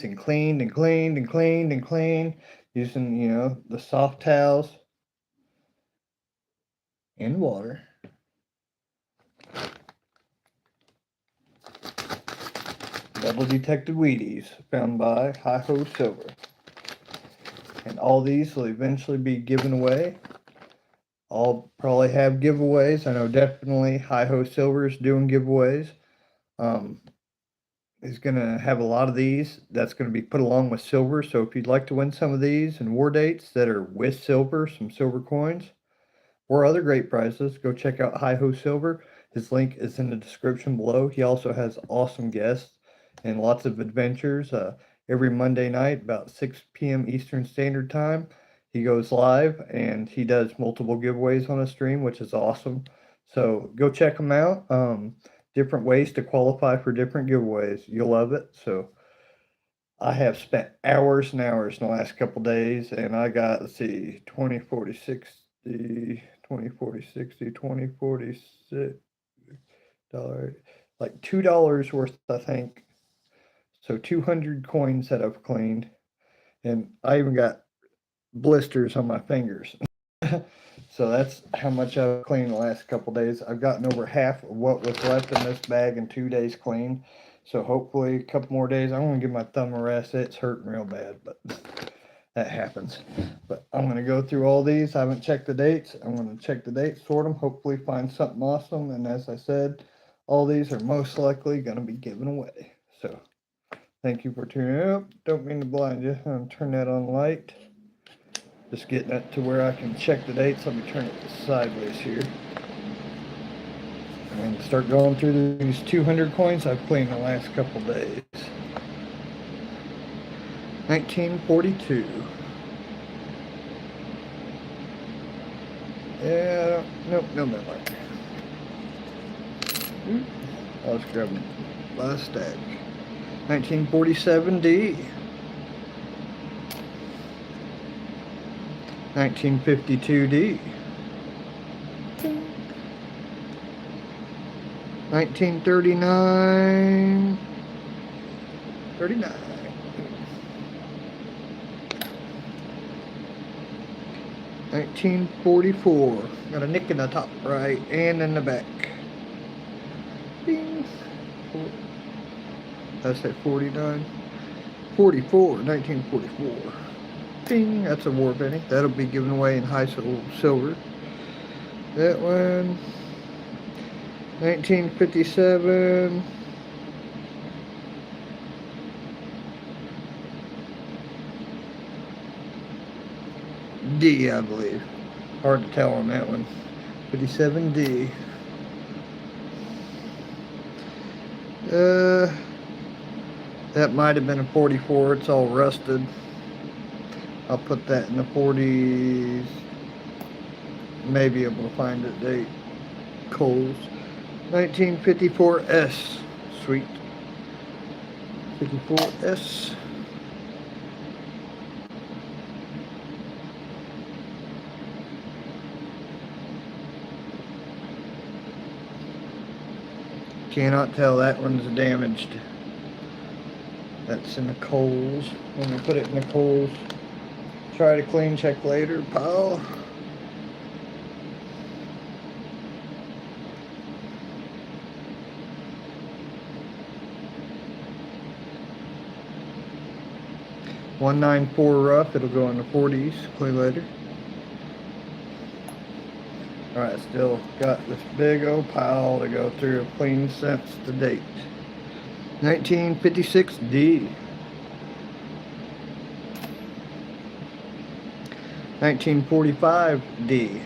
and cleaned and cleaned and cleaned and cleaned using, the soft towels and water. Double detected Wheaties found by HiHoSilver. And all these will eventually be given away. I'll probably have giveaways. I know definitely HiHoSilver is doing giveaways. Um, he's going to have a lot of these that's going to be put along with silver. So if you'd like to win some of these and war dates that are with silver, some silver coins, or other great prizes, go check out HiHoSilver. His link is in the description below. He also has awesome guests and lots of adventures. Every Monday night, about 6 p.m. Eastern Standard Time, he goes live and he does multiple giveaways on a stream, which is awesome. So go check him out. Different ways to qualify for different giveaways. You'll love it. So I have spent hours and hours in the last couple days, and I got, let's see, 20, 40, 60, 20, 40, 60, 20, 46 dollars, like $2 worth, I think. So 200 coins that I've cleaned, and I even got blisters on my fingers. So that's how much I've cleaned the last couple days. I've gotten over half of what was left in this bag in 2 days clean. So hopefully a couple more days. I'm going to give my thumb a rest. It's hurting real bad, but that happens. But I'm going to go through all these. I haven't checked the dates. I'm going to check the dates, sort them, hopefully find something awesome. And as I said, all these are most likely going to be given away. So thank you for tuning up. Don't mean to blind you. I'm turn that on light. Just getting it to where I can check the dates. Let me turn it sideways here. And start going through these 200 coins I've cleaned the last couple days. 1942. Yeah, nope, no Miller. I'll just grab the last stack. 1947D. 1952D. 1939. 39. 1944. Got a nick in the top right and in the back. Ding. I said 49. 44. 1944. Ding. That's a war penny. That'll be given away in HiHoSilver. That one. 1957. D, I believe. Hard to tell on that one. 57D. That might have been a 44. It's all rusted. I'll put that in the 40s. May be able to find it date. Coles. 1954S. Sweet. 54S. Cannot tell, that one's damaged. That's in the Coles. When we put it in the Coles, try to clean check later, pal. $194 rough, it'll go in the 40s, clean later. Alright, still got this big old pile to go through of clean cents to date. 1956D. 1945D.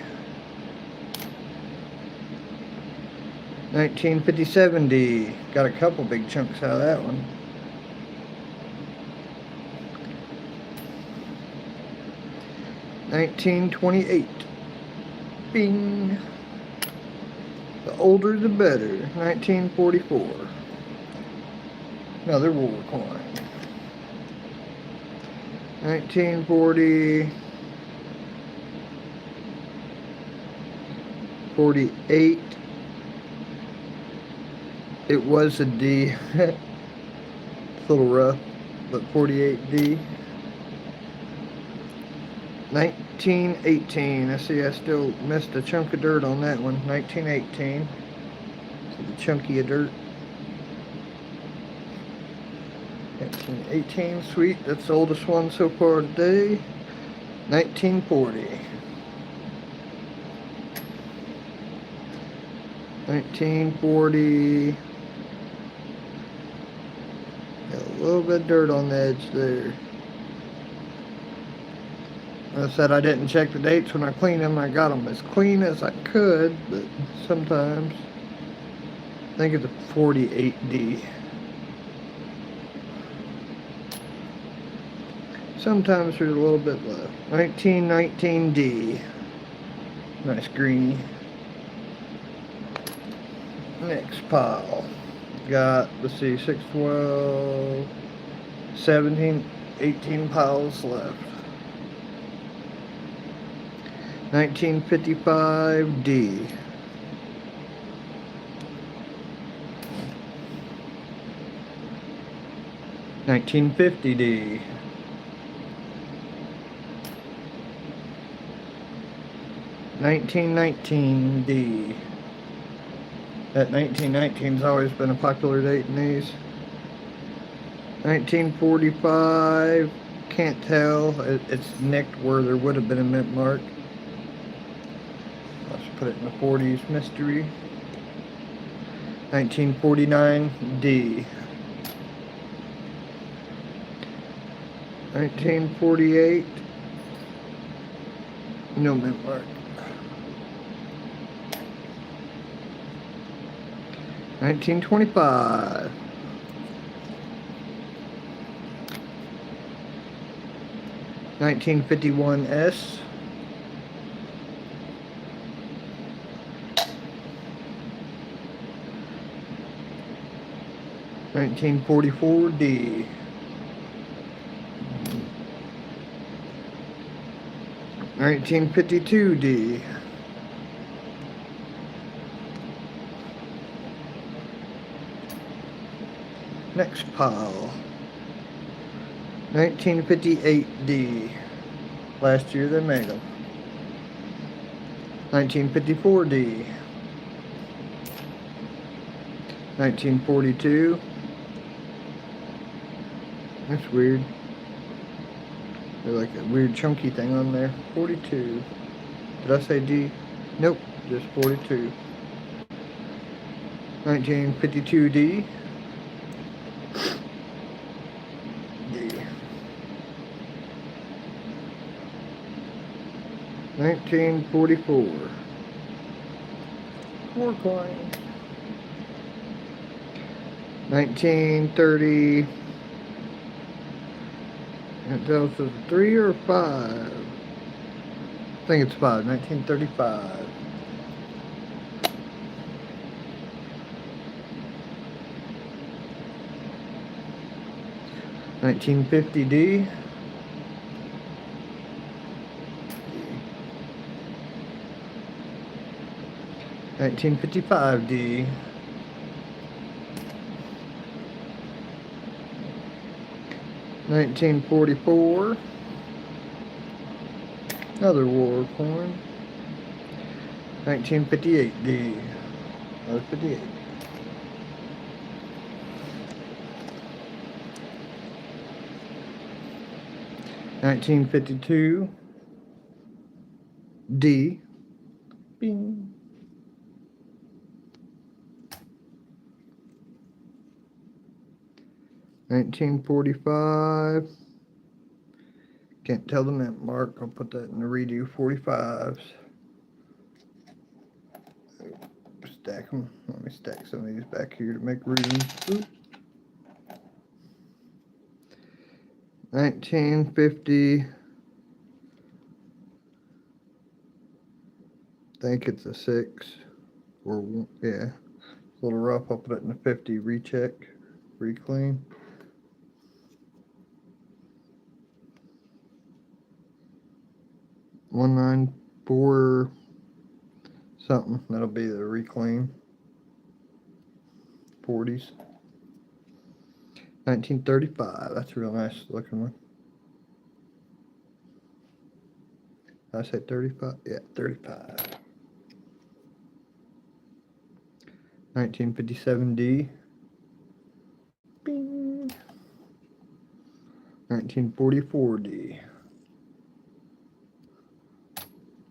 1957D. Got a couple big chunks out of that one. 1928. Bing. The older the better. 1944. Another war coin. 1940. 48. It was a D. It's a little rough, but 48D. 1918. I see I still missed a chunk of dirt on that one. 1918. See the chunky of dirt. 1918, sweet. That's the oldest one so far today. 1940. 1940. Got a little bit of dirt on the edge there. I said I didn't check the dates when I cleaned them. I got them as clean as I could, but sometimes I think it's a 48D. Sometimes there's a little bit left. 1919D. Nice greeny. Next pile. Got, let's see, 6, 12, 17, 18 piles left. 1955D. 1950D. 1919D. That 1919's always been a popular date in these. 1945, can't tell. It's nicked where there would have been a mint mark. Let's put it in the 40s mystery. 1949D. 1948, no mint mark. 1925. 1951S. 1944D. 1952D. 'Next pile. 1958D. Last year they made them. 1954D. 1942. That's weird. There's like a weird chunky thing on there. 42. Did I say D? Nope, just 42. 1952D. 1944. 4 coins. 1930. It tells us 3 or 5. I think it's 5. 1935. 1950D. 1955D. 1944. Another war coin. 1958D. Another 58. 1952 D. Bing. 1945. Can't tell the mint mark. I'll put that in the redo 45s. Stack them. Let me stack some of these back here to make room. Oops. 1950. I think it's a 6. Or, yeah. It's a little rough. I'll put it in the 50. Recheck. Reclean. 194 something. That'll be the reclaim. 40s. 1935. That's a real nice looking one. Did I say 35? Yeah, 35. 1957D. Bing. 1944D.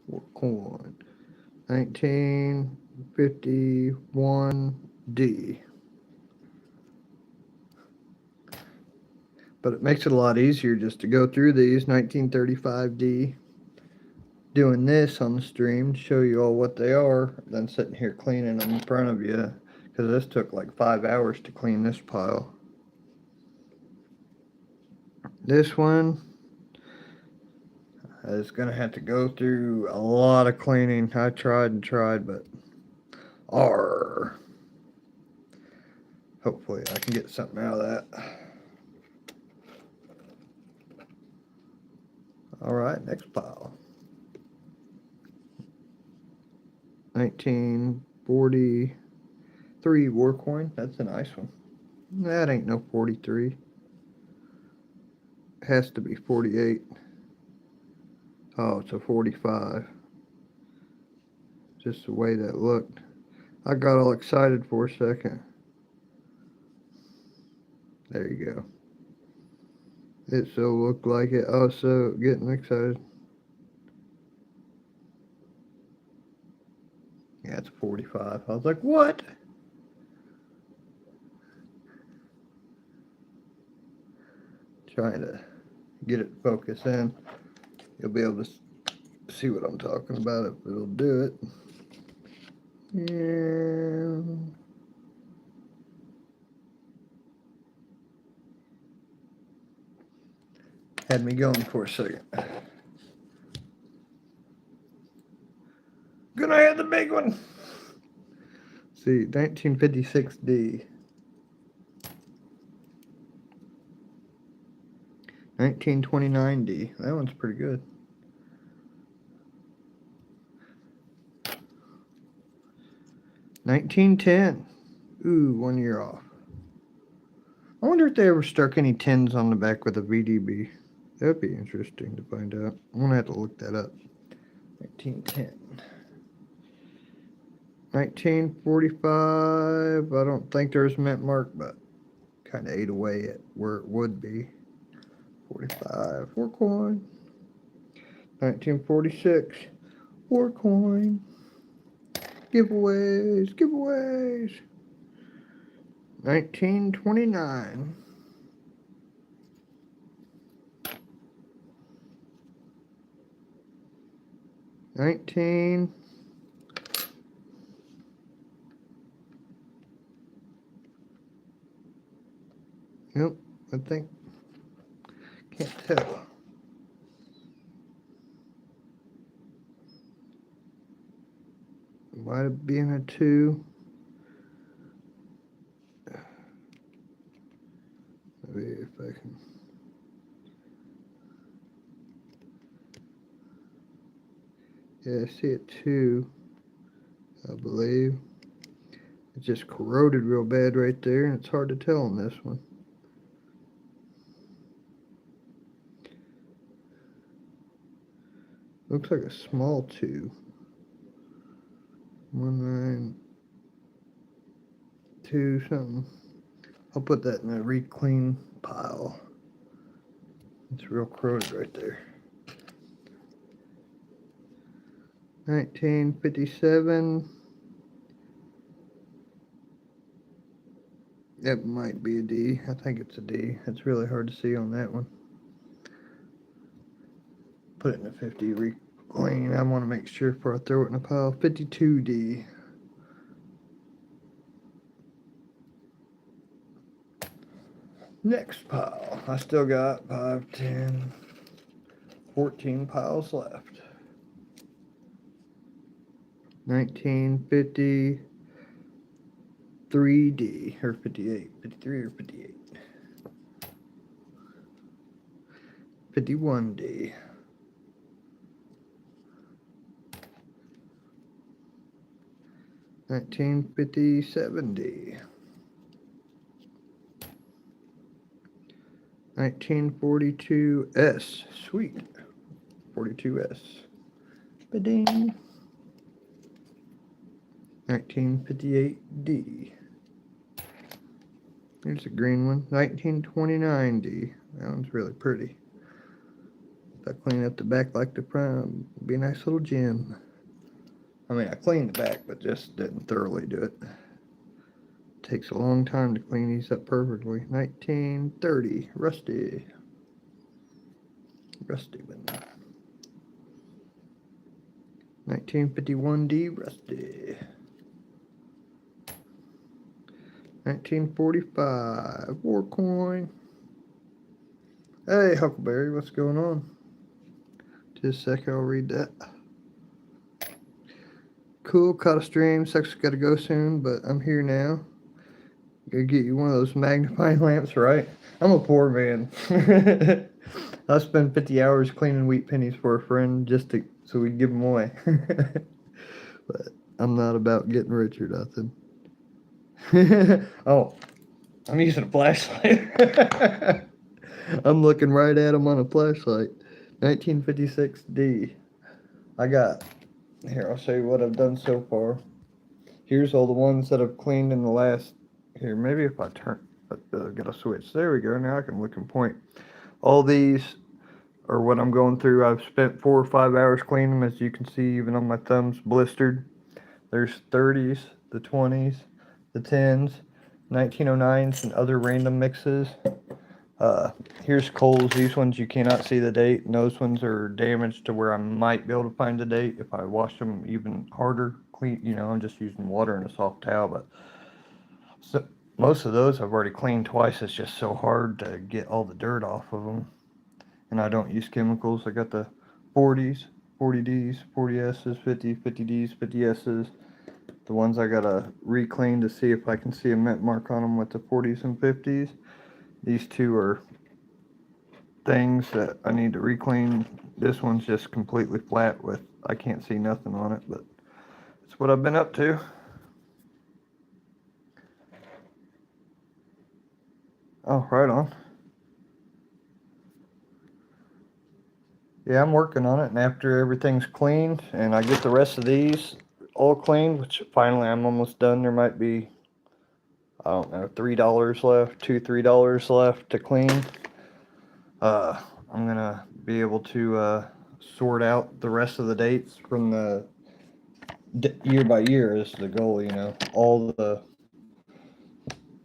What coin? 1951D. But it makes it a lot easier just to go through these. 1935D. Doing this on the stream to show you all what they are than sitting here cleaning them in front of you, because this took like 5 hours to clean this pile. This one is going to have to go through a lot of cleaning. I tried and tried, but hopefully I can get something out of that. Alright, next pile. 1943 war coin. That's a nice one. That ain't no 43. It has to be 48. Oh, it's a 45. Just the way that looked. I got all excited for a second. There you go. It so looked like it. I was so getting excited. Yeah, it's 45. I was like, what? Trying to get it focused in. You'll be able to see what I'm talking about if it'll do it. And had me going for a second. Gonna have the big one. See, 1956D. 1929D. That one's pretty good. 1910. Ooh, 1 year off. I wonder if they ever stuck any 10s on the back with a VDB. That'd be interesting to find out. I'm gonna have to look that up. 1910. 1945. I don't think there's a mint mark, but kind of ate away at where it would be. 45. War coin. 1946. War coin. Giveaways. Giveaways. 1929. 19. Nope, I think. Can't tell. Might have been a 2. Maybe if I can. Yeah, I see it 2, I believe. It's just corroded real bad right there, and it's hard to tell on this one. Looks like a small 2. 192 something. I'll put that in a reclean pile. It's real corroded right there. 1957. That might be a D. I think it's a D. It's really hard to see on that one. Put it in a 50 reclean. I want to make sure before I throw it in a pile. 52D. Next pile. I still got 5, 10, 14 piles left. 1953D, or 58, 53 or 58. 51D. 1957D. 1942S. Sweet. 42S. Ba-ding. 1958D. Here's a green one. 1929D. That one's really pretty. If I clean up the back like the front, it'll be a nice little gem. I mean, I cleaned the back, but just didn't thoroughly do it. Takes a long time to clean these up perfectly. 1930. Rusty. Rusty one. 1951D. Rusty. 1945. War coin. Hey, Huckleberry, what's going on? Just a sec, I'll read that. Cool, caught a stream. Sucks, gotta go soon, but I'm here now. Gotta get you one of those magnifying lamps, right? I'm a poor man. I spend 50 hours cleaning wheat pennies for a friend so we can give them away. But I'm not about getting rich or nothing. Oh, I'm using a flashlight. I'm looking right at him on a flashlight. 1956D. Here, I'll show you what I've done so far. Here's all the ones that I've cleaned in the last, here, maybe if I get a switch. There we go, now I can look and point. All these are what I'm going through. I've spent 4 or 5 hours cleaning them, as you can see, even on my thumbs blistered. There's 30s, the 20s, the 10s, 1909s, and other random mixes. Here's Kohl's. These ones you cannot see the date, and those ones are damaged to where I might be able to find the date if I wash them even harder. Clean, I'm just using water and a soft towel, but most of those I've already cleaned twice. It's just so hard to get all the dirt off of them, and I don't use chemicals. I got the 40s, 40Ds, 40Ss, 50Ds, 50Ss. The ones I gotta re-clean to see if I can see a mint mark on them with the 40s and 50s. These two are things that I need to re-clean. This one's just completely flat I can't see nothing on it, but it's what I've been up to. Oh, right on. Yeah, I'm working on it, and after everything's cleaned and I get the rest of these all cleaned, which finally I'm almost done, there might be, I don't know, $3 left, $3 left to clean. I'm gonna be able to sort out the rest of the dates from the year by year is the goal,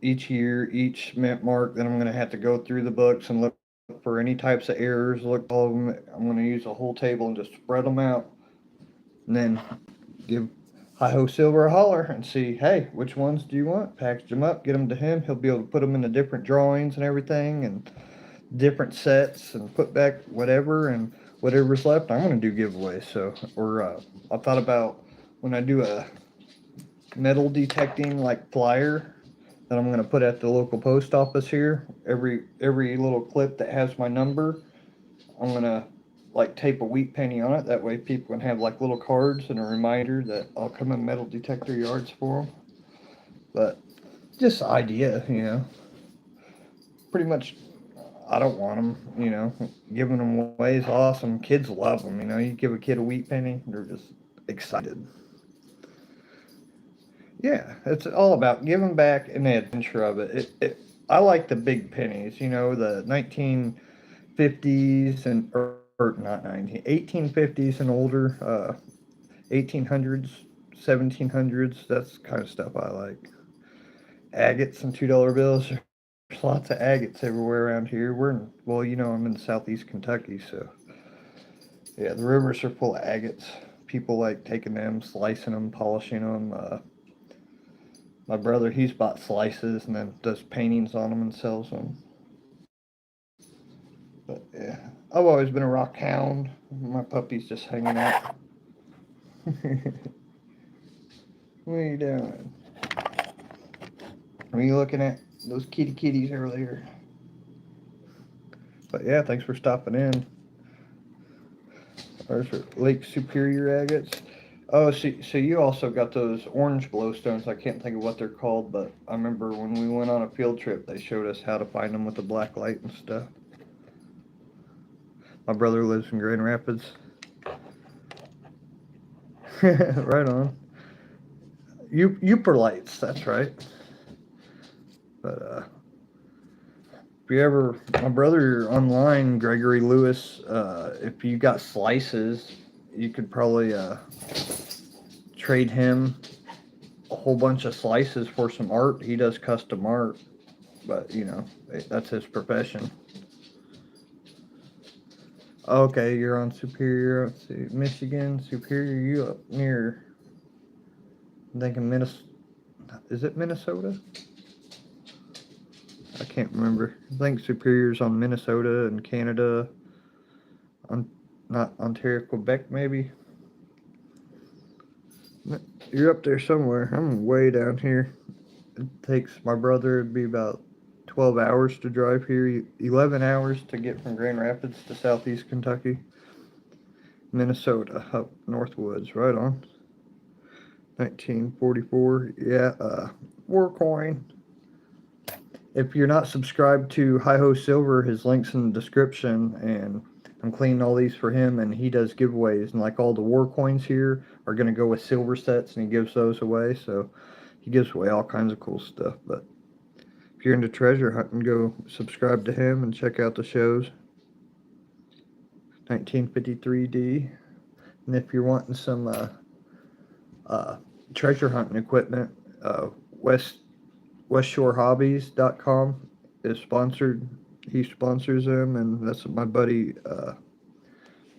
each year, each mint mark. Then I'm gonna have to go through the books and look for any types of errors, look all of them. I'm gonna use a whole table and just spread them out, and then give HiHoSilver a holler and see, hey, which ones do you want? Package them up, get them to him. He'll be able to put them into different drawings and everything, and different sets, and put back whatever, and whatever's left I'm going to do giveaways. So, I thought about when I do a metal detecting like flyer that I'm going to put at the local post office here, every little clip that has my number, I'm going to like tape a wheat penny on it. That way people can have like little cards and a reminder that I'll come in metal detector yards for them. But just idea, pretty much. I don't want them, giving them away is awesome. Kids love them, you give a kid a wheat penny, they're just excited. Yeah, it's all about giving back and the adventure of it. I like the big pennies, the 1950s or not 1850s and older, 1800s, 1700s. That's the kind of stuff I like. Agates and $2 bills. There's lots of agates everywhere around here. I'm in southeast Kentucky, so yeah, the rivers are full of agates. People like taking them, slicing them, polishing them. My brother, he's bought slices and then does paintings on them and sells them. But yeah, I've always been a rock hound. My puppy's just hanging out. What are you doing? Are you looking at those kitties earlier? But yeah, thanks for stopping in. There's Lake Superior agates. Oh, so you also got those orange glowstones. I can't think of what they're called, but I remember when we went on a field trip, they showed us how to find them with the black light and stuff. My brother lives in Grand Rapids. Right on. Uper lights, that's right. But if you ever, my brother online, Gregory Lewis, if you got slices, you could probably trade him a whole bunch of slices for some art. He does custom art, but you know, that's his profession. Okay, you're on Superior. Let's see, Michigan, Superior. You up near? I'm thinking Minnesota. Is it Minnesota? I can't remember. I think Superior's on Minnesota and Canada. On not Ontario, Quebec, maybe. You're up there somewhere. I'm way down here. It takes my brother, it'd be about 12 hours to drive here, 11 hours to get from Grand Rapids to southeast Kentucky. Minnesota, up Northwoods, right on. 1944, yeah, war coin. If you're not subscribed to HiHoSilver, his link's in the description, and I'm cleaning all these for him, and he does giveaways, and like all the war coins here are going to go with silver sets, and he gives those away, so he gives away all kinds of cool stuff. But if you're into treasure hunting, go subscribe to him and check out the shows. 1953D. And if you're wanting some treasure hunting equipment, westshorehobbies.com is sponsored. He sponsors them, and that's my buddy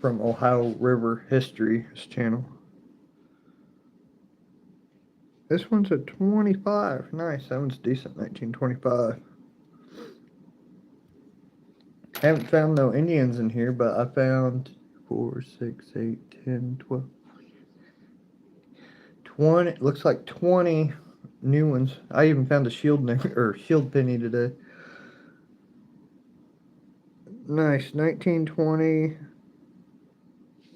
from Ohio River History's channel. This one's a 25. Nice, that one's decent. 1925. Haven't found no Indians in here, but I found 4, 6, 8, 10, 12, 20. Looks like 20 new ones. I even found a shield shield penny today. Nice, 1920.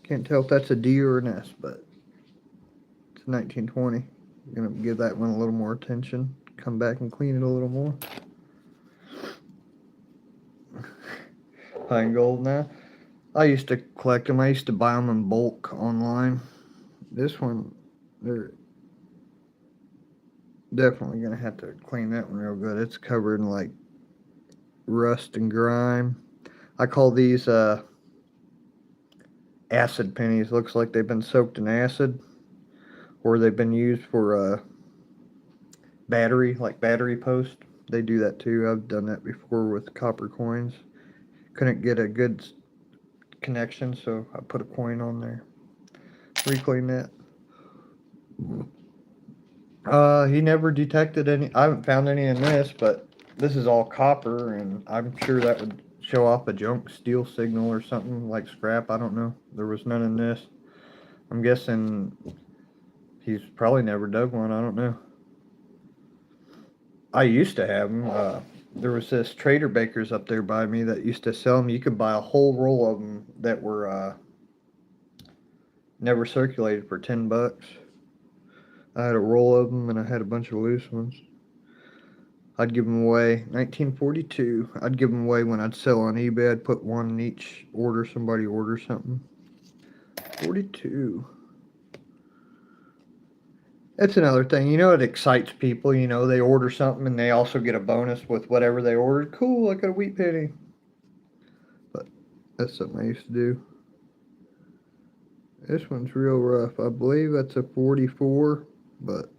Can't tell if that's a D or an S, but it's 1920. I'm gonna give that one a little more attention. Come back and clean it a little more. Pine gold now. I used to collect them. I used to buy them in bulk online. This one, they're definitely gonna have to clean that one real good. It's covered in like rust and grime. I call these acid pennies. Looks like they've been soaked in acid, or they've been used for battery, like battery post. They do that too. I've done that before with copper coins. Couldn't get a good connection, so I put a coin on there. Reclean that. He never detected any. I haven't found any in this, but this is all copper, and I'm sure that would show off a junk steel signal or something like scrap. I don't know. There was none in this. I'm guessing he's probably never dug one. I don't know. I used to have them. There was this Trader Bakers up there by me that used to sell them. You could buy a whole roll of them that were never circulated for $10. I had a roll of them, and I had a bunch of loose ones. I'd give them away. 1942. I'd give them away when I'd sell on eBay. I'd put one in each order. Somebody order something. 42. That's another thing. You know, it excites people. You know, they order something and they also get a bonus with whatever they ordered. Cool, I got a wheat penny. But that's something I used to do. This one's real rough. I believe that's a 44, but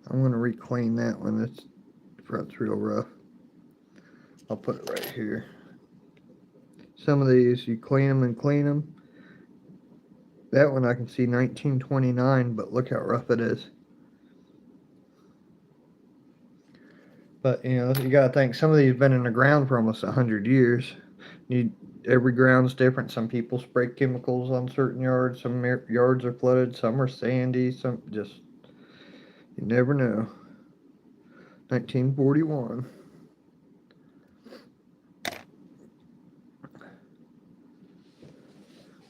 I'm going to reclean that one. It's front's real rough. I'll put it right here. Some of these, you clean them and clean them. That one I can see 1929, but look how rough it is. But, you know, you got to think, some of these have been in the ground for almost 100 years. Every ground's different. Some people spray chemicals on certain yards. Some yards are flooded. Some are sandy. Some just, you never know. 1941.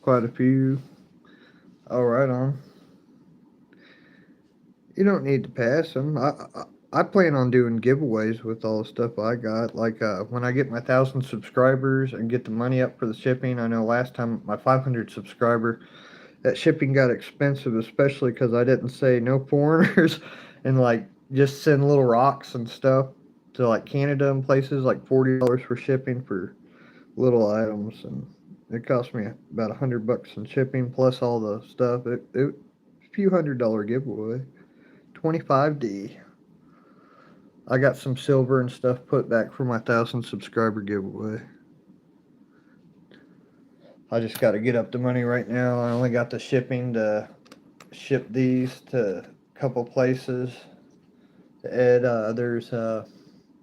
Quite a few. All right on. You don't need to pass them. I plan on doing giveaways with all the stuff I got. Like when I get my 1,000 subscribers and get the money up for the shipping. I know last time my 500 subscriber, that shipping got expensive, especially because I didn't say no foreigners and like just send little rocks and stuff to like Canada and places, like $40 for shipping for little items, and it cost me about $100 in shipping plus all the stuff. It a few $100 giveaway. 25D. I got some silver and stuff put back for my 1,000 subscriber giveaway. I just got to get up the money right now. I only got the shipping to ship these to a couple places. Ed, there's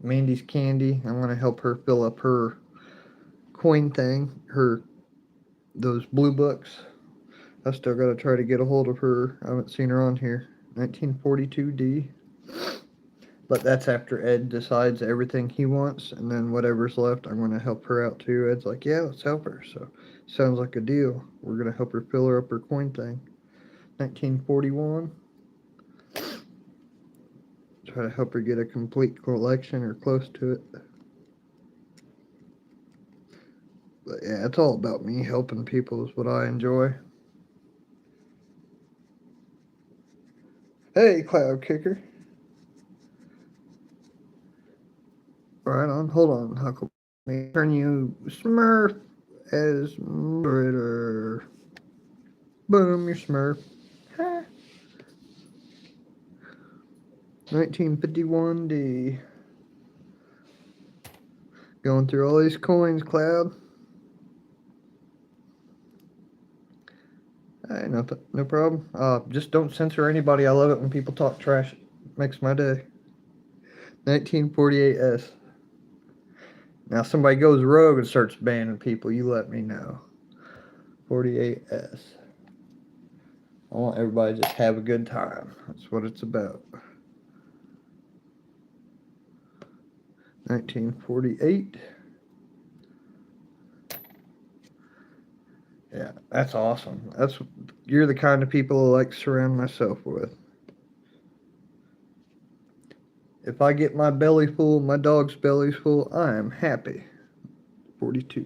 Mandy's Candy. I want to help her fill up her coin thing, those blue books. I still got to try to get a hold of her. I haven't seen her on here. 1942D. But that's after Ed decides everything he wants, and then whatever's left, I'm going to help her out too. Ed's like, yeah, let's help her. So, sounds like a deal. We're going to help her fill her up her coin thing. 1941. Try to help her get a complete collection or close to it. But yeah, it's all about me. Helping people is what I enjoy. Hey, Cloud Kicker. Right on. Hold on, Huckle. Let me turn you Smurf as moderator. Boom, you're Smurf. 1951D. Going through all these coins, Cloud. Hey, no problem. Just don't censor anybody. I love it when people talk trash. It makes my day. 1948S. Now somebody goes rogue and starts banning people, you let me know. 48S. I want everybody to just have a good time. That's what it's about. 1948. Yeah, that's awesome. You're the kind of people I like to surround myself with. If I get my belly full, my dog's belly's full, I am happy. 42.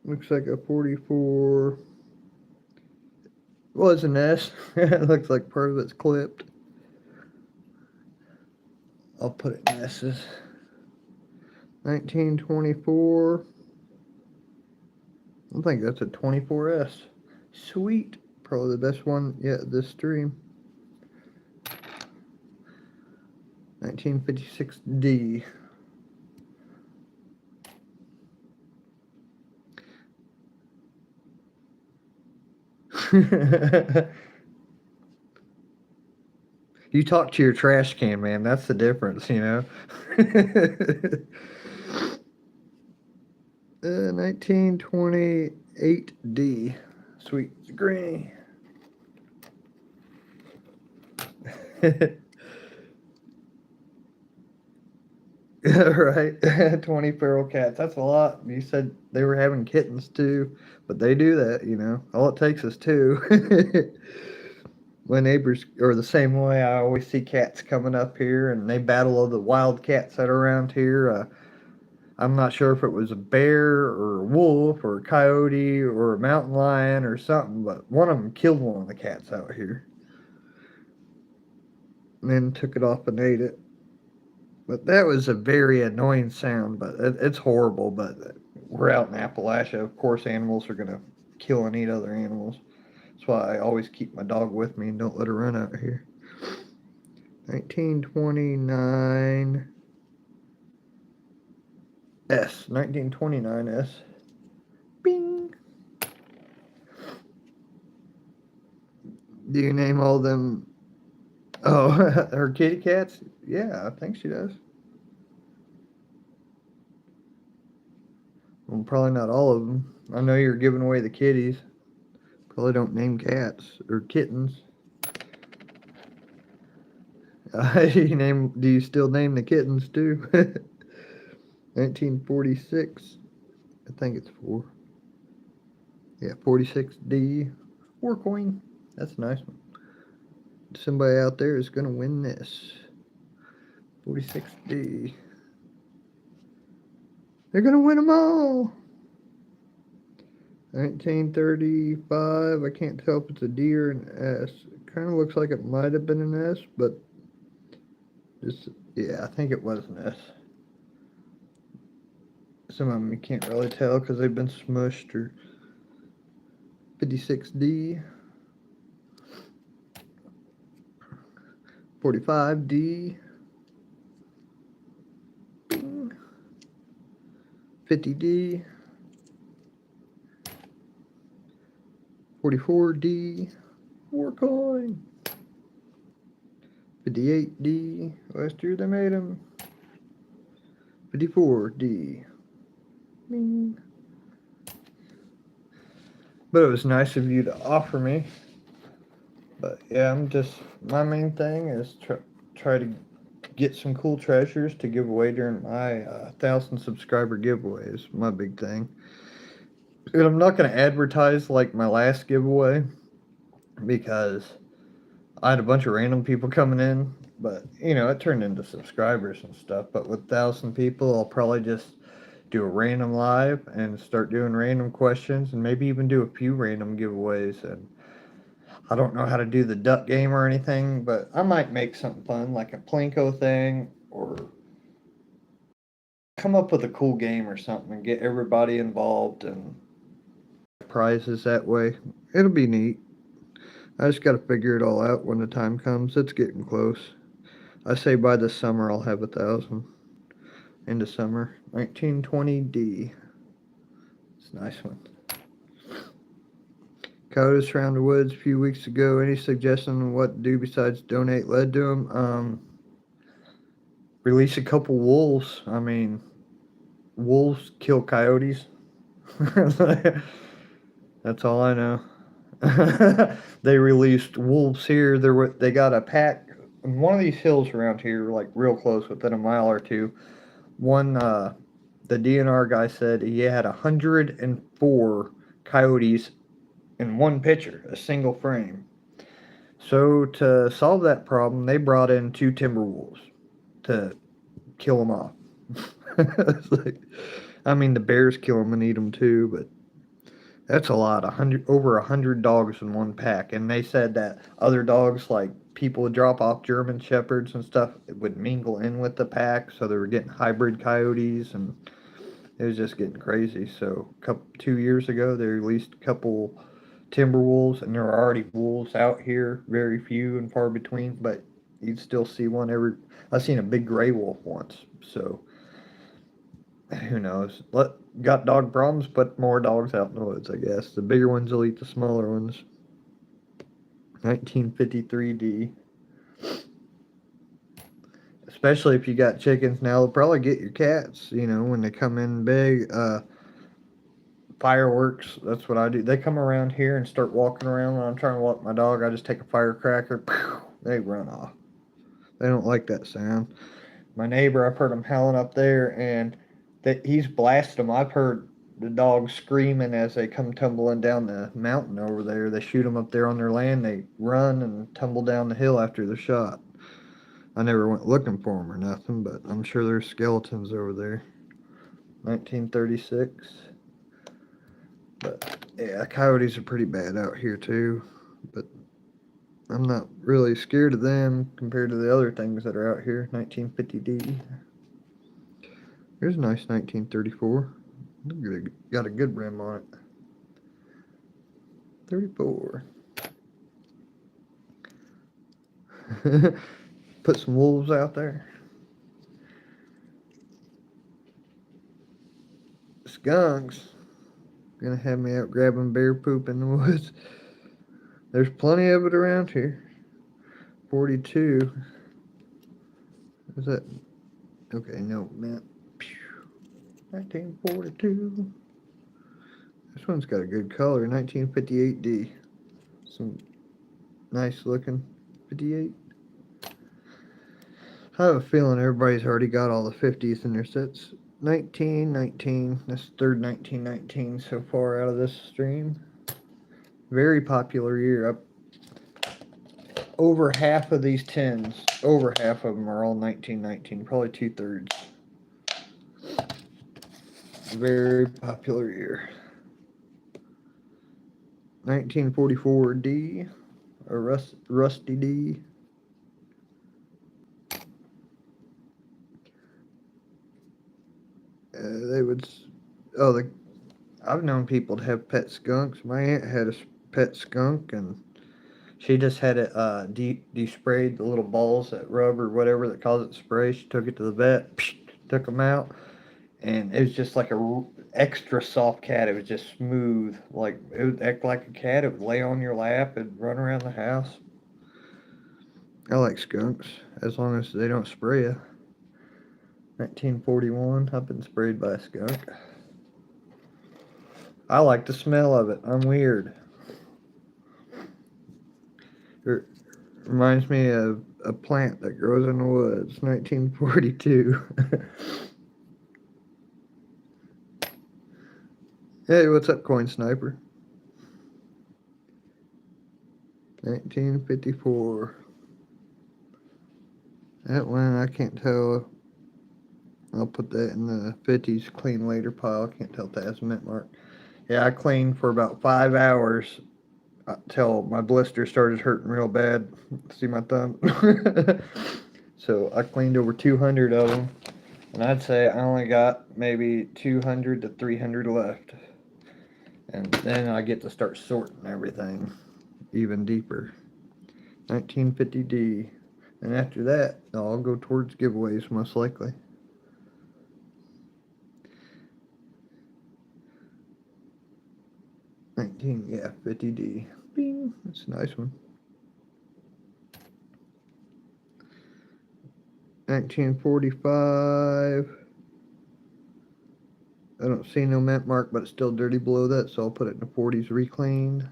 Looks like a 44. Was an S. It looks like part of it's clipped. I'll put it in S's. 1924. I think that's a 24S. Sweet. Probably the best one yet this stream. 1956D. You talk to your trash can, man. That's the difference, you know. 1928D. Sweet green. Right. 20 feral cats. That's a lot. You said they were having kittens too, but they do that, you know. All it takes is two. My neighbors are the same way. I always see cats coming up here, and they battle all the wild cats that are around here. I'm not sure if it was a bear or a wolf or a coyote or a mountain lion or something, but one of them killed one of the cats out here. And then took it off and ate it. But that was a very annoying sound, but it's horrible. But we're out in Appalachia. Of course, animals are going to kill and eat other animals. That's why I always keep my dog with me and don't let her run out here. 1929 S. 1929 S. Bing. Do you name all them? Oh, her kitty cats? Yeah, I think she does. Well, probably not all of them. I know you're giving away the kitties. Probably don't name cats or kittens. Do you still name the kittens too? 1946. I think it's 4. Yeah, 46D. War coin. That's a nice one. Somebody out there is going to win this. 46D. They're going to win them all. 1935. I can't tell if it's a D or an S. It kind of looks like it might have been an S, but just, yeah, I think it was an S. Some of them you can't really tell because they've been smushed. Or 56D. 45D. 50D. 44D. 4 coin. 58D. Last year they made them. 54D. Bing. But it was nice of you to offer me. But yeah, my main thing is try to get some cool treasures to give away during my 1,000 subscriber giveaway is my big thing. And I'm not going to advertise like my last giveaway because I had a bunch of random people coming in, but it turned into subscribers and stuff. But with 1,000 people, I'll probably just do a random live and start doing random questions and maybe even do a few random giveaways. And I don't know how to do the duck game or anything, but I might make something fun like a Plinko thing or come up with a cool game or something and get everybody involved and prizes that way. It'll be neat. I just got to figure it all out when the time comes. It's getting close. I say by this summer I'll have 1,000. Into summer. 1920D. It's a nice one. Coyotes around the woods a few weeks ago. Any suggestion on what to do besides donate lead to them? Release a couple wolves. I mean, wolves kill coyotes. That's all I know. They released wolves here. They got a pack on one of these hills around here, like real close, within a mile or two. One, the DNR guy said he had 104 coyotes in one picture, a single frame. So to solve that problem, they brought in 2 timber wolves to kill them off. It's like, I mean, the bears kill them and eat them too, but that's a lot. Over 100 dogs in one pack, and they said that other dogs, like people would drop off German shepherds and stuff, would mingle in with the pack, so they were getting hybrid coyotes, and it was just getting crazy. So, 2 years ago, they released a couple timber wolves, and there are already wolves out here, very few and far between, but you'd still see one every. I've seen a big gray wolf once, so who knows? Got dog problems, but more dogs out in the woods, I guess. The bigger ones will eat the smaller ones. 1953D. Especially if you got chickens now, they'll probably get your cats, when they come in big. Fireworks, that's what I do. They come around here and start walking around when I'm trying to walk my dog. I just take a firecracker, they run off. They don't like that sound. My neighbor, I've heard him howling up there, and he's blasted them. I've heard the dogs screaming as they come tumbling down the mountain over there. They shoot them up there on their land. They run and tumble down the hill after they're shot. I never went looking for them or nothing, but I'm sure there's skeletons over there. 1936. But yeah, coyotes are pretty bad out here too. But I'm not really scared of them compared to the other things that are out here. 1950D. Here's a nice 1934. Got a good rim on it. 34. Put some wolves out there. Skunks. Gonna have me out grabbing bear poop in the woods. There's plenty of it around here. 42. Is that? Okay, no, man. 1942. This one's got a good color. 1958D. Some nice looking 58. I have a feeling everybody's already got all the 50s in their sets. 1919. This third 1919 so far out of this stream. Very popular year. over half of these tins, over half of them are all 1919, probably 2/3. Very popular year. 1944 D, a Rusty D. They would, oh, I've known people to have pet skunks. My aunt had a pet skunk, and she just had it de-sprayed, the little balls that rub or whatever that cause it to spray. She took it to the vet, took them out, and it was just like a extra soft cat. It was just smooth, like it would act like a cat. It would lay on your lap and run around the house. I like skunks as long as they don't spray you. 1941, I've been sprayed by a skunk. I like the smell of it. I'm weird. It reminds me of a plant that grows in the woods. 1942. Hey, what's up, Coin Sniper? 1954. That one, I can't tell. I'll put that in the 50s clean later pile. I can't tell if that has a mint mark. Yeah, I cleaned for about 5 hours till my blister started hurting real bad. See my thumb? So I cleaned over 200 of them. And I'd say I only got maybe 200 to 300 left. And then I get to start sorting everything even deeper. 1950D. And after that, I'll go towards giveaways most likely. Yeah, 50D. Bing. That's a nice one. 1945. I don't see no mint mark, but it's still dirty below that, so I'll put it in the 40s recleaned.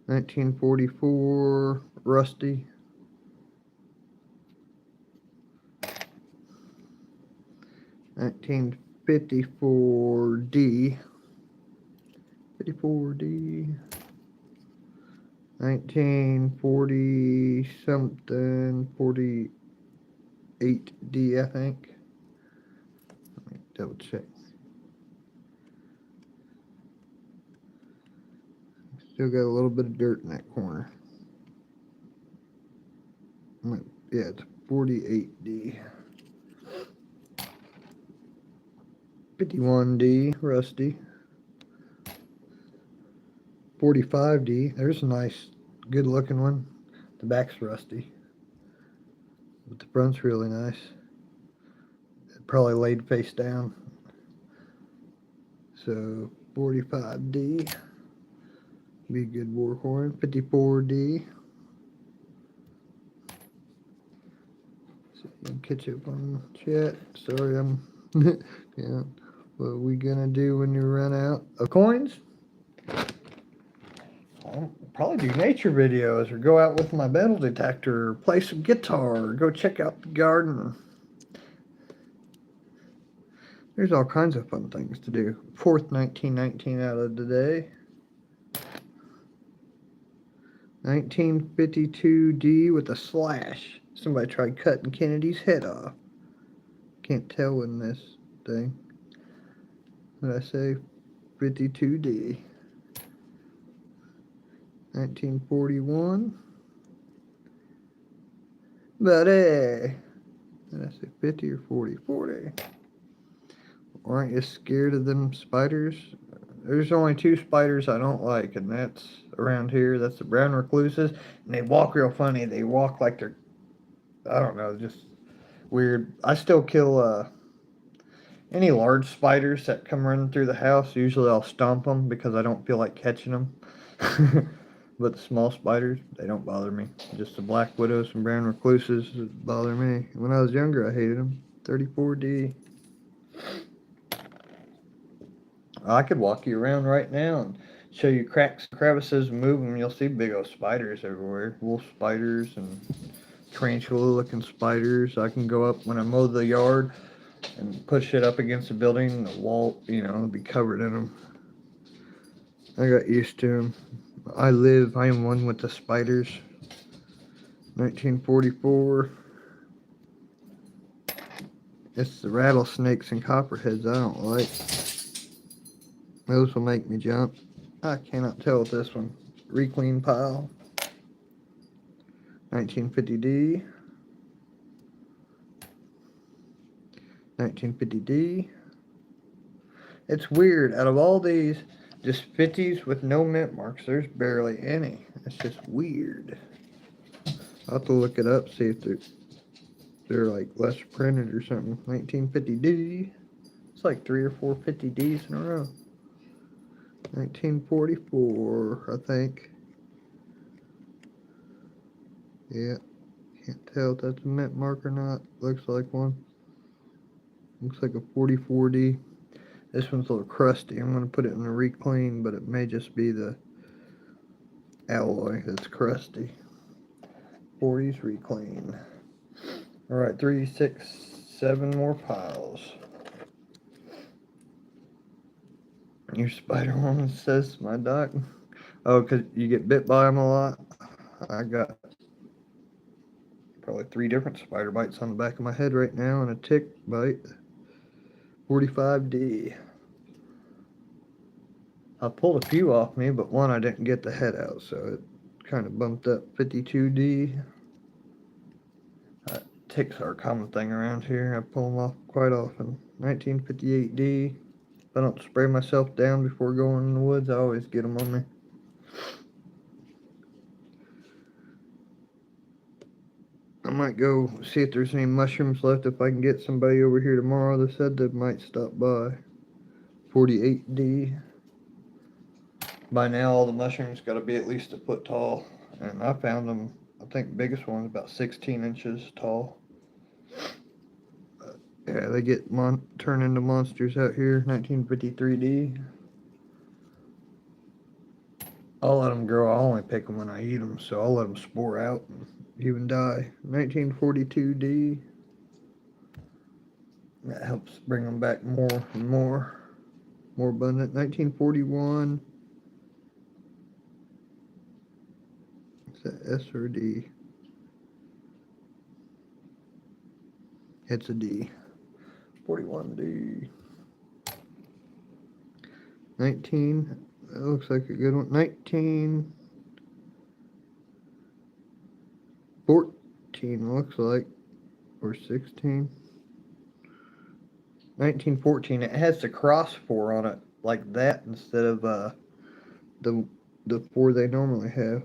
1944 Rusty. 1954D. 54D. 1940 something, 48D, I think. Let me double check. Still got a little bit of dirt in that corner. Yeah, it's 48D. 51D, Rusty. 45D, there's a nice, good looking one. The back's rusty, but the front's really nice. It probably laid face down. So 45D, be a good war horn. 54D. So you can catch up on chat. Sorry, I'm, yeah. What are we gonna do when you run out of coins? I'll probably do nature videos or go out with my metal detector or play some guitar or go check out the garden. There's all kinds of fun things to do. Fourth 1919 out of the day. 1952D with a slash. Somebody tried cutting Kennedy's head off. Can't tell in this thing. What did I say? 52D. 1941. Buddy. Did I say 50 or 40? 40. Aren't you scared of them spiders? There's only 2 spiders I don't like, and that's around here. That's the brown recluses, and they walk real funny. They walk like they're, I don't know, just weird. I still kill any large spiders that come running through the house. Usually I'll stomp them because I don't feel like catching them. But the small spiders, they don't bother me. Just the black widows and brown recluses bother me. When I was younger, I hated them. 34D. I could walk you around right now and show you cracks and crevices and move them. You'll see big old spiders everywhere. Wolf spiders and tarantula-looking spiders. I can go up when I mow the yard and push it up against the building. The wall, you know, be covered in them. I got used to them. I am one with the spiders. 1944. It's the rattlesnakes and copperheads I don't like. Those will make me jump. I cannot tell with this one. Reclean pile. 1950D. 1950D. It's weird. Out of all these, just 50s with no mint marks, there's barely any. It's just weird. I'll have to look it up, see if they're like less printed or something. 1950D. It's like 3 or 4 50Ds in a row. 1944, I think. Yeah, can't tell if that's a mint mark or not. Looks like one. Looks like a 44D. This one's a little crusty. I'm going to put it in a reclean, but it may just be the alloy that's crusty. 40s reclean. Alright, 3, 6, 7 more piles. Your spider woman says, my doc. Oh, because you get bit by them a lot? I got probably 3 different spider bites on the back of my head right now and a tick bite. 45D. I pulled a few off me, but one I didn't get the head out, so it kind of bumped up. 52D. Ticks are a common thing around here. I pull them off quite often. 1958D. If I don't spray myself down before going in the woods, I always get them on me. I might go see if there's any mushrooms left if I can get somebody over here tomorrow that said they might stop by. 48D. By now all the mushrooms got to be at least a foot tall, and I found them, I think the biggest one's about 16 inches tall. Yeah, they get turn into monsters out here. 1953D. I'll let them grow. I'll only pick them when I eat them, so I'll let them spore out and even die. 1942D. That helps bring them back more and more abundant. 1941. Is that S or D? It's a D. 41D. 19. That looks like a good one. 1914 looks like, or 16. 1914. It has the cross 4 on it like that instead of the 4 they normally have.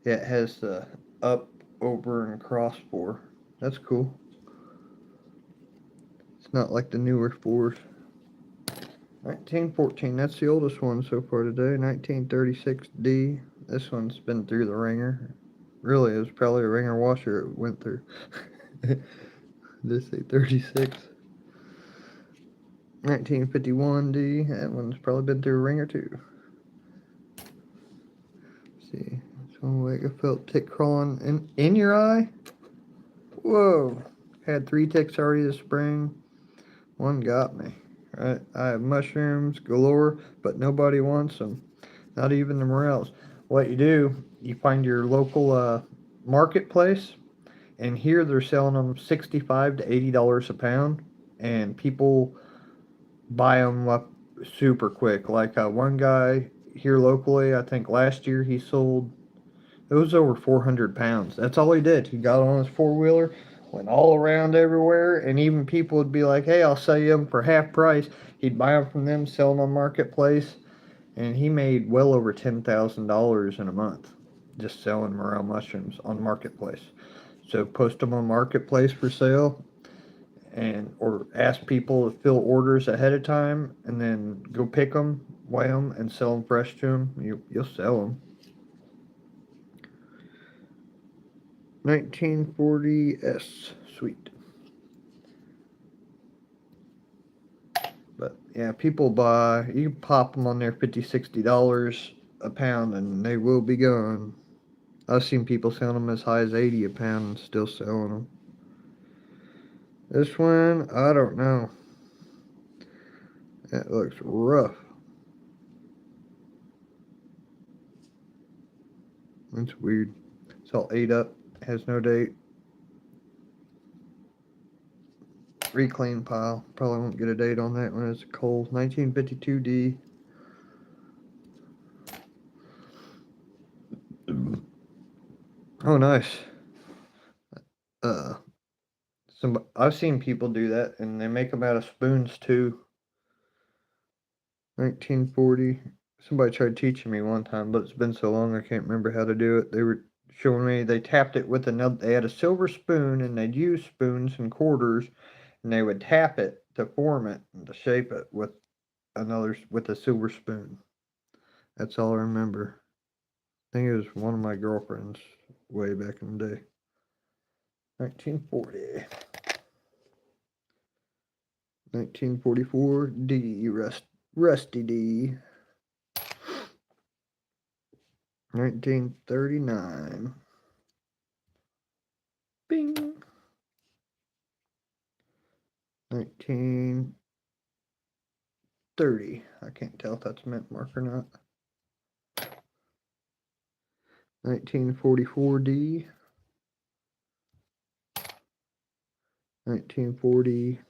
Yeah, it has the up, over, and cross 4. That's cool. It's not like the newer 4s. 1914, that's the oldest one so far today. 1936D. This one's been through the ringer. Really, it was probably a ringer washer it went through. This say 36. 1951D. That one's probably been through a ringer too. Let's see. So like I felt tick crawling in your eye. Whoa. Had 3 ticks already this spring. One got me. Right? I have mushrooms galore, but nobody wants them. Not even the morels. What you do, you find your local marketplace, and here they're selling them $65 to $80 a pound, and people buy them up super quick. Like one guy here locally, I think last year he sold, it was over 400 pounds. That's all he did. He got on his 4-wheeler, went all around everywhere, and even people would be like, hey, I'll sell you them for half price. He'd buy them from them, sell them on marketplace, and he made well over $10,000 in a month just selling morel mushrooms on marketplace. So post them on marketplace for sale, and or ask people to fill orders ahead of time, and then go pick them, weigh them, and sell them fresh to them. You'll sell them. 1940S, sweet. But yeah, people buy, you can pop them on there $50, $60 a pound, and they will be gone. I've seen people selling them as high as 80 a pound and still selling them. This one, I don't know. That looks rough. It's weird. It's all ate up. Has no date. Reclaim pile. Probably won't get a date on that one. It's coal. 1952D. Oh, nice. I've seen people do that, and they make them out of spoons too. 1940. Somebody tried teaching me one time, but it's been so long I can't remember how to do it. They were showing me they tapped it with another. They had a silver spoon, and they'd use spoons and quarters, and they would tap it to form it and to shape it with a silver spoon. That's all I remember. I think it was one of my girlfriends way back in the day. 1940. 1944 D, Rusty D. 1939. Bing. 1930. I can't tell if that's mint mark or not. 1944 D. 1940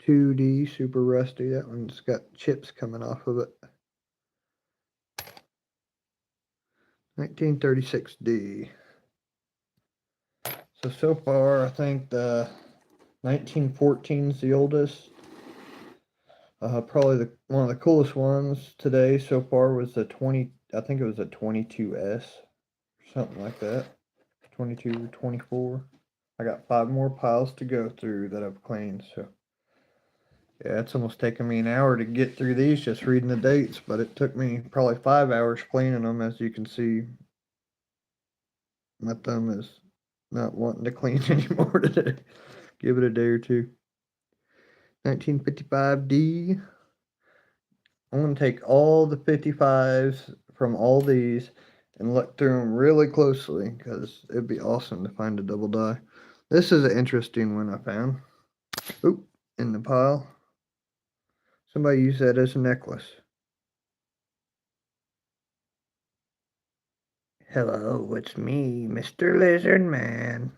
2D, super rusty. That one's got chips coming off of it. 1936D. So far, I think the 1914 is the oldest. Probably one of the coolest ones today so far was the 20. I think it was a 22S, something like that. 22 or 24. I got 5 more piles to go through that I've cleaned. So yeah, it's almost taken me an hour to get through these just reading the dates, but it took me probably 5 hours cleaning them. As you can see, my thumb is not wanting to clean anymore today. Give it a day or two. 1955D. I'm going to take all the 55s from all these and look through them really closely because it'd be awesome to find a double die. This is an interesting one I found. Oop, in the pile. Somebody used that as a necklace. Hello, it's me, Mr. Lizard Man.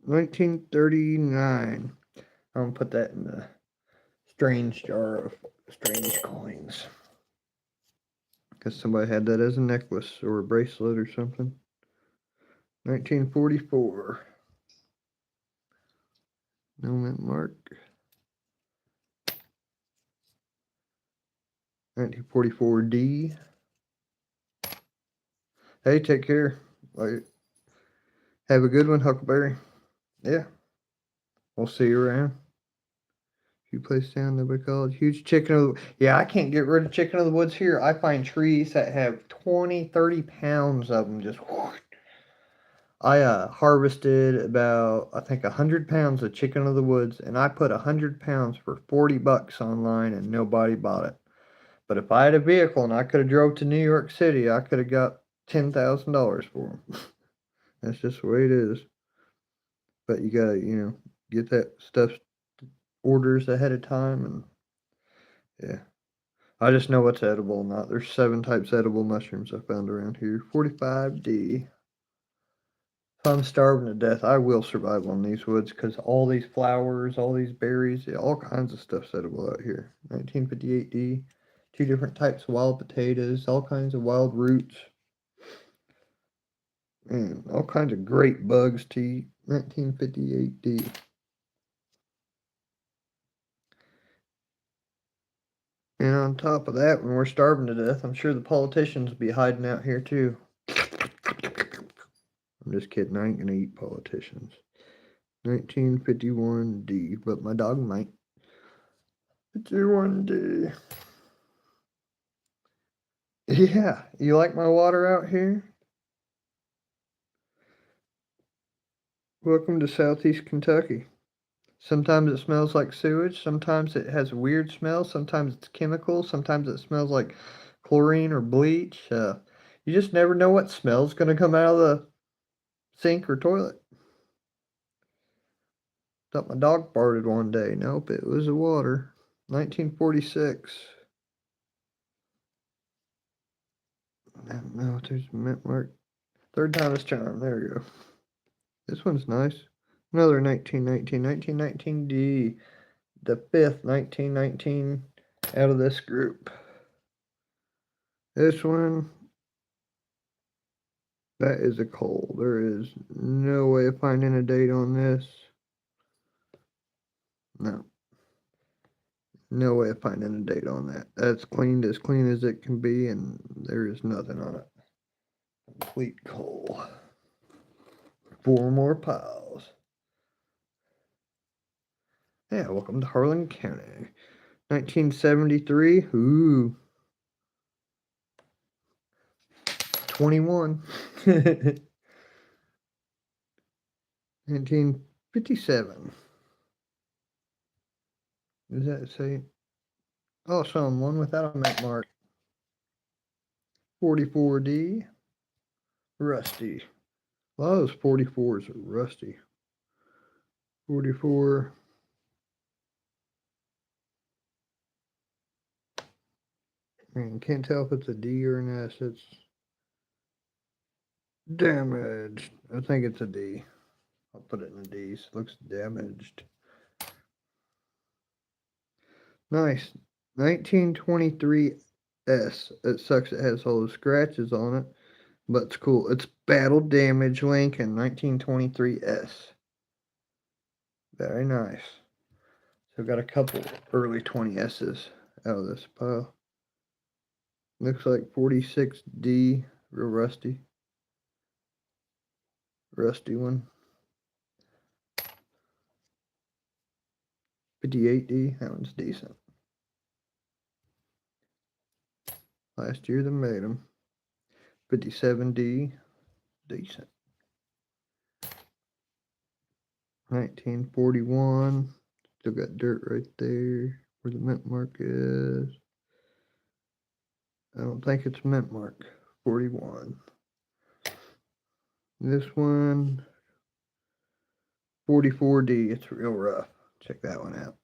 1939. I'm going to put that in the strange jar of strange coins. Because somebody had that as a necklace or a bracelet or something. 1944. No mint mark. 1944D. Hey, take care. Have a good one, Huckleberry. Yeah. We'll see you around. Few places down there, we call it huge chicken of the... Yeah, I can't get rid of chicken of the woods here. I find trees that have 20, 30 pounds of them just... I harvested about, I think, 100 pounds of chicken of the woods, and I put 100 pounds for $40 online, and nobody bought it. But if I had a vehicle and I could have drove to New York City, I could have got $10,000 for them. That's just the way it is. But you gotta, get that stuff orders ahead of time, and yeah. I just know what's edible and not. There's 7 types of edible mushrooms I found around here. 45D. If I'm starving to death, I will survive on these woods because all these flowers, all these berries, yeah, all kinds of stuff's edible out here. 1958D. 2 different types of wild potatoes, all kinds of wild roots, and all kinds of great bugs to eat. 1958D. And on top of that, when we're starving to death, I'm sure the politicians will be hiding out here too. I'm just kidding, I ain't gonna eat politicians. 1951D, but my dog might. 51D. Yeah, you like my water out here? Welcome to Southeast Kentucky. Sometimes it smells like sewage, sometimes it has a weird smell, sometimes it's chemical, sometimes it smells like chlorine or bleach. You just never know what smell's going to come out of the sink or toilet. Thought my dog farted one day. Nope, it was the water. 1946. No, there's a mint mark. Third time is charm. There we go. This one's nice. Another 1919 the fifth 1919 out of this group. This one, that is a coal. There is no way of finding a date on this. No. No way of finding a date on that. That's cleaned as clean as it can be, and there is nothing on it. Complete coal. 4 more piles. Yeah, welcome to Harlan County. 1973. Ooh. 21. 1957. Does that say? Oh, one without a mint mark. 44D. Rusty. A lot of those 44s are rusty. 44. Can't tell if it's a D or an S. It's damaged. I think it's a D. I'll put it in a D. It looks damaged. Nice. 1923 S. It sucks it has all those scratches on it, but it's cool. It's battle damage Lincoln 1923 S. Very nice. So got a couple early 20S's out of this pile. Looks like 46D, real rusty. Rusty one. 58D, that one's decent. Last year they made them. 57D, decent. 1941, still got dirt right there where the mint mark is. I don't think it's mint mark. 41. This one, 44D, it's real rough. Check that one out.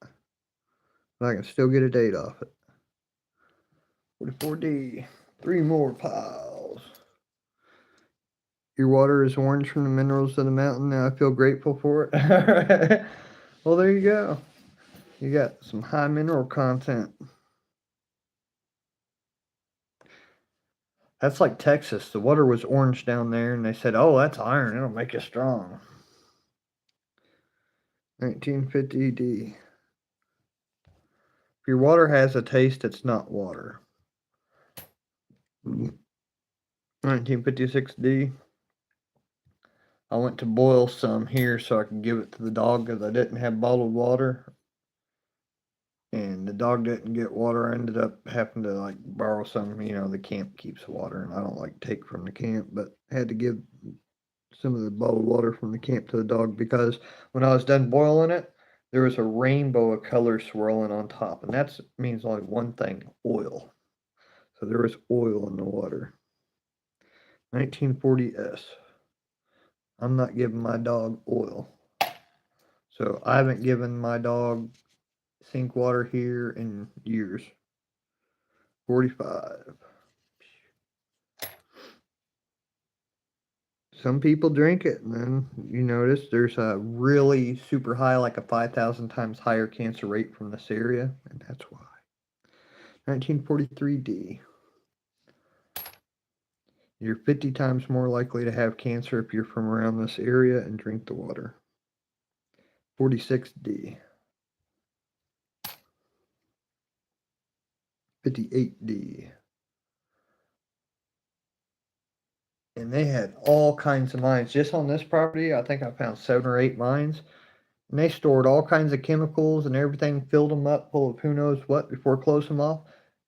But I can still get a date off it. 44D, 3 more piles. Your water is orange from the minerals of the mountain. Now I feel grateful for it. Alright. Well, there you go. You got some high mineral content. That's like Texas. The water was orange down there, and they said, oh, that's iron. It'll make you strong. 1950D. If your water has a taste, it's not water. 1956D. I went to boil some here so I could give it to the dog because I didn't have bottled water. And the dog didn't get water. I ended up having to like borrow some. You know, the camp keeps water, and I don't like to take from the camp, but I had to give some of the bottled water from the camp to the dog because when I was done boiling it, there was a rainbow of color swirling on top, and that means only one thing: oil. So there was oil in the water. 1940S. I'm not giving my dog oil. So I haven't given my dog sink water here in years. 45. Some people drink it, and then you notice there's a really super high, like a 5,000 times higher cancer rate from this area, and that's why. 1943D. You're 50 times more likely to have cancer if you're from around this area and drink the water. 46D. 58D. And they had all kinds of mines. Just on this property, I think I found 7 or 8 mines. And they stored all kinds of chemicals and everything, filled them up full of who knows what before closing them off.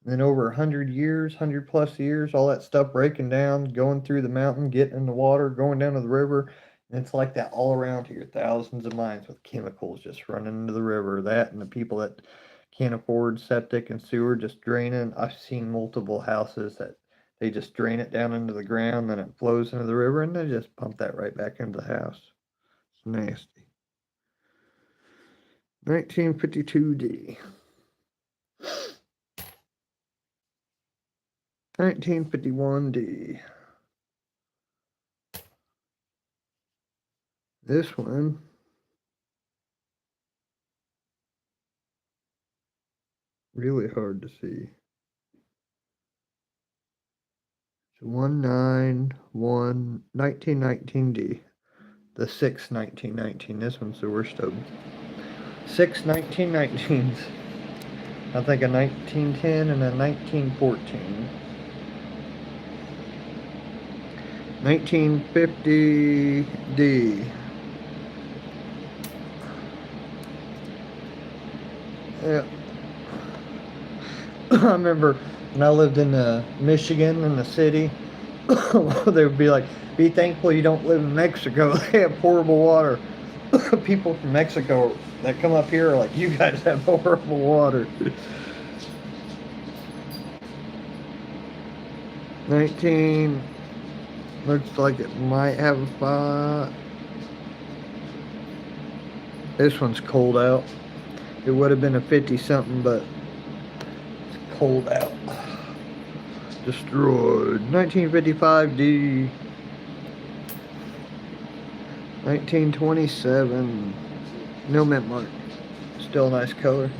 And then over 100 years, 100 plus years, all that stuff breaking down, going through the mountain, getting in the water, going down to the river. And it's like that all around here. Thousands of mines with chemicals just running into the river. That and the people that can't afford septic and sewer just draining. I've seen multiple houses that they just drain it down into the ground, then it flows into the river, and they just pump that right back into the house. It's nasty. 1952D. 1951D. This one really hard to see. It's 1919D. The 1919. This one's the worst of them. 1919s. I think a 1910 and a 1914. 1950D. Yeah. I remember when I lived in Michigan in the city, they would be like, be thankful you don't live in Mexico. They have horrible water. People from Mexico that come up here are like, you guys have horrible water. 19, looks like it might have a spot. This one's cold out. It would have been a 50 something, but it's cold out. Destroyed. 1955D. 1927. No mint mark. Still a nice color.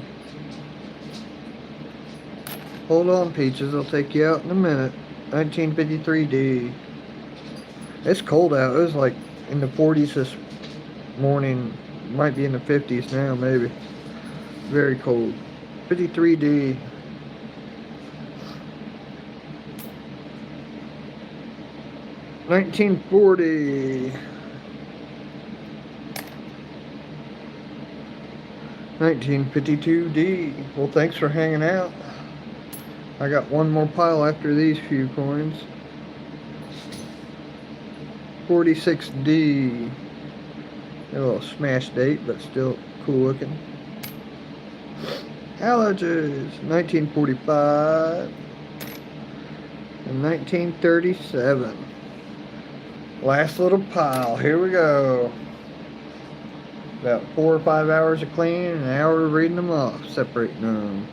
Hold on, Peaches. I'll take you out in a minute. 1953D. It's cold out. It was like in the 40s this morning. Might be in the 50s now, maybe. Very cold. 53D. 1940. 1952D. Well, thanks for hanging out. I got one more pile after these few coins. 46D. A little smash date, but still cool looking. Allergies. 1945. And 1937. Last little pile. Here we go. About 4 or 5 hours of cleaning and an hour of reading them off, separating them.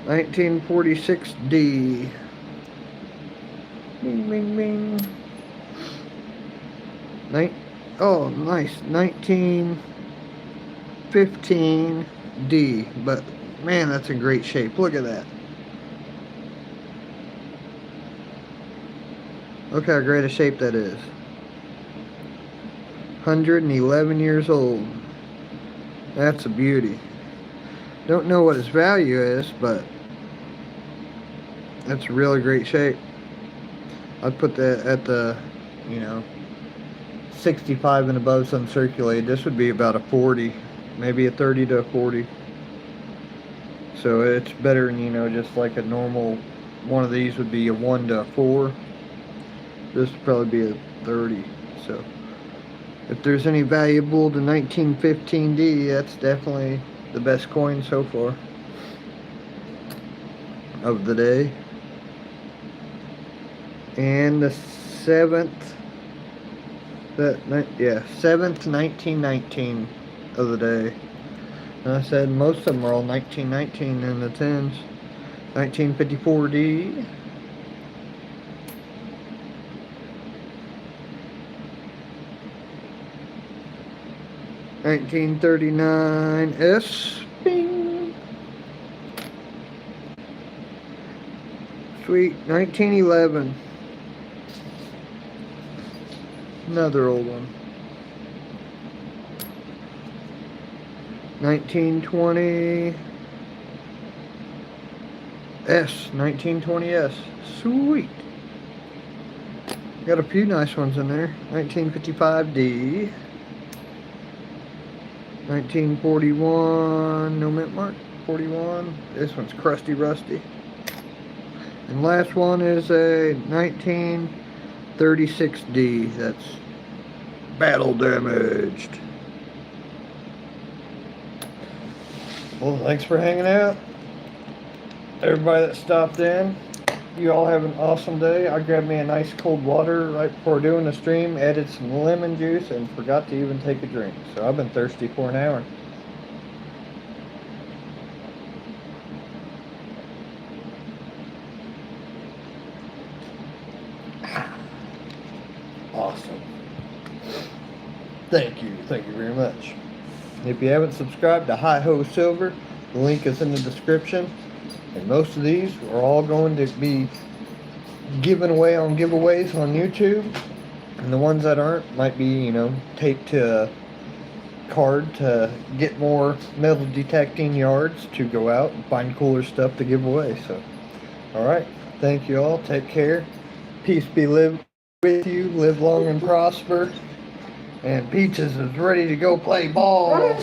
1946D. Bing, bing, bing. Oh, nice. 1915D. But, man, that's in great shape. Look at that. Look how great a shape that is. 111 years old. That's a beauty. Don't know what its value is, but that's really great shape. I'd put that at the, 65 and above uncirculated. This would be about a 40, maybe a 30 to a 40. So it's better than, just like a normal one of these would be a 1 to a 4. This would probably be a 30. So if there's any valuable to 1915D, that's definitely the best coin so far of the day. And the 7th 1919 of the day. And I said most of them are all 1919 in the 10s. 1954D. 1939S. Bing. Sweet. 1911. Another old one. 1920 S. 1920S. Sweet. Got a few nice ones in there. 1955D. 1941, no mint mark, 41. This one's crusty rusty. And last one is a 1936D. That's battle damaged. Well, thanks for hanging out. Everybody that stopped in, you all have an awesome day. I grabbed me a nice cold water right before doing the stream, added some lemon juice, and forgot to even take a drink. So I've been thirsty for an hour. Thank you very much. If you haven't subscribed to HiHoSilver, the link is in the description. And most of these are all going to be given away on giveaways on YouTube. And the ones that aren't might be, you know, taped to a card to get more metal detecting yards to go out and find cooler stuff to give away. So, alright. Thank you all. Take care. Peace be with you. Live long and prosper. And Peaches is ready to go play ball.